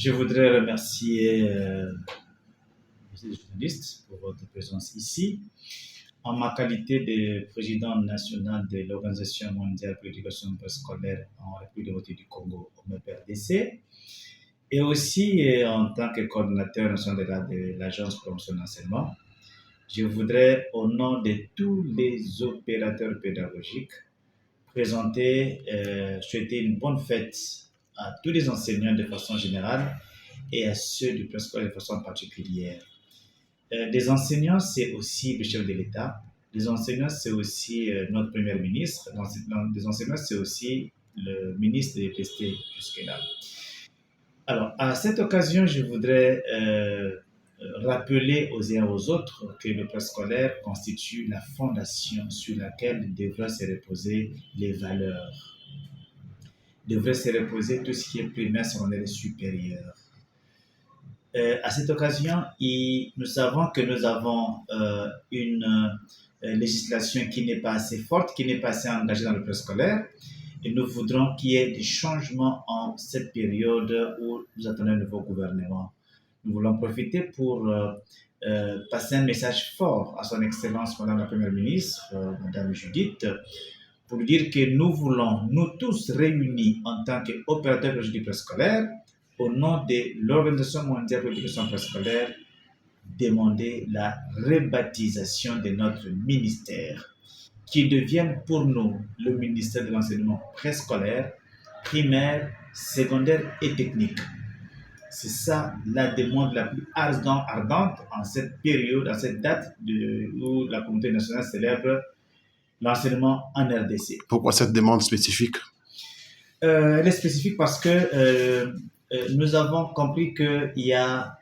Je voudrais remercier les journalistes pour votre présence ici. En ma qualité de président national de l'Organisation mondiale pour l'éducation préscolaire en République du Congo, OMEP-RDC, et aussi en tant que coordinateur national de l'Agence pour promotion de l'enseignement, je voudrais, au nom de tous les opérateurs pédagogiques, souhaiter une bonne fête à tous les enseignants de façon générale et à ceux du préscolaire de façon particulière. Les enseignants, c'est aussi le chef de l'État. Les enseignants, c'est aussi notre premier ministre. Les enseignants, c'est aussi le ministre de l'EPST jusque-là. Alors, à cette occasion, je voudrais rappeler aux uns et aux autres que le préscolaire constitue la fondation sur laquelle devraient se reposer les valeurs. Devrait se reposer tout ce qui est primaire, secondaire et supérieur. À cette occasion, nous savons que nous avons une législation qui n'est pas assez forte, qui n'est pas assez engagée dans le préscolaire, et nous voudrons qu'il y ait des changements en cette période où nous attendons un nouveau gouvernement. Nous voulons profiter pour passer un message fort à son Excellence, Madame la Première ministre, Madame Judith, pour lui dire que nous voulons, nous tous réunis en tant qu'opérateurs du préscolaire, au nom de l'Organisation mondiale pour l'éducation préscolaire, demander la rebaptisation de notre ministère, qui devienne pour nous le ministère de l'enseignement préscolaire, primaire, secondaire et technique. C'est ça la demande la plus ardente en cette période, en cette date où la communauté nationale célèbre l'enseignement en RDC. Pourquoi cette demande spécifique? Elle est spécifique parce que nous avons compris qu'il y a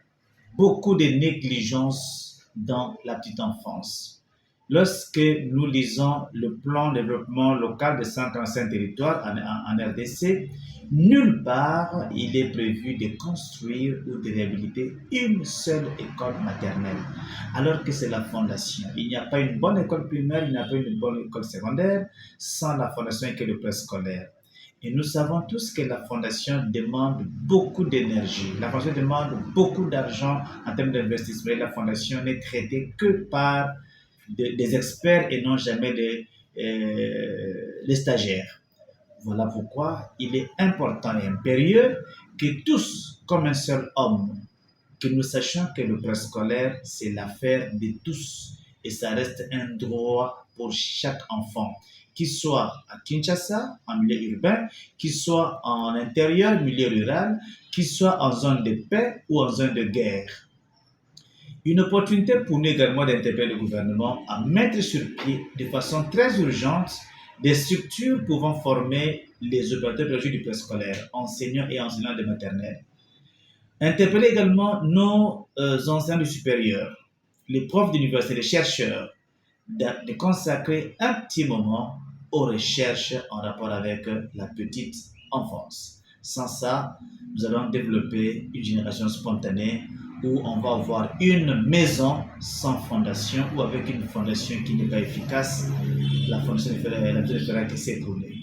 beaucoup de négligence dans la petite enfance. Lorsque nous lisons le plan de développement local de 145 territoires en RDC, nulle part il est prévu de construire ou de réhabiliter une seule école maternelle, alors que c'est la fondation. Il n'y a pas une bonne école primaire, il n'y a pas une bonne école secondaire sans la fondation qui est le préscolaire. Et nous savons tous que la fondation demande beaucoup d'énergie. La fondation demande beaucoup d'argent en termes d'investissement. La fondation n'est traitée que par des experts et non jamais des stagiaires. Voilà pourquoi il est important et impérieux que tous, comme un seul homme, que nous sachions que le préscolaire, c'est l'affaire de tous et ça reste un droit pour chaque enfant, qu'il soit à Kinshasa, en milieu urbain, qu'il soit en intérieur, milieu rural, qu'il soit en zone de paix ou en zone de guerre. Une opportunité pour nous également d'interpeller le gouvernement à mettre sur pied de façon très urgente des structures pouvant former les opérateurs pédagogiques du préscolaire, enseignants et enseignants de maternelle. Interpeller également nos enseignants du supérieur, les profs d'université, les chercheurs, de consacrer un petit moment aux recherches en rapport avec la petite enfance. Sans ça, nous allons développer une génération spontanée où on va avoir une maison sans fondation ou avec une fondation qui n'est pas efficace. La fondation ne fera que s'écrouler.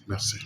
Merci.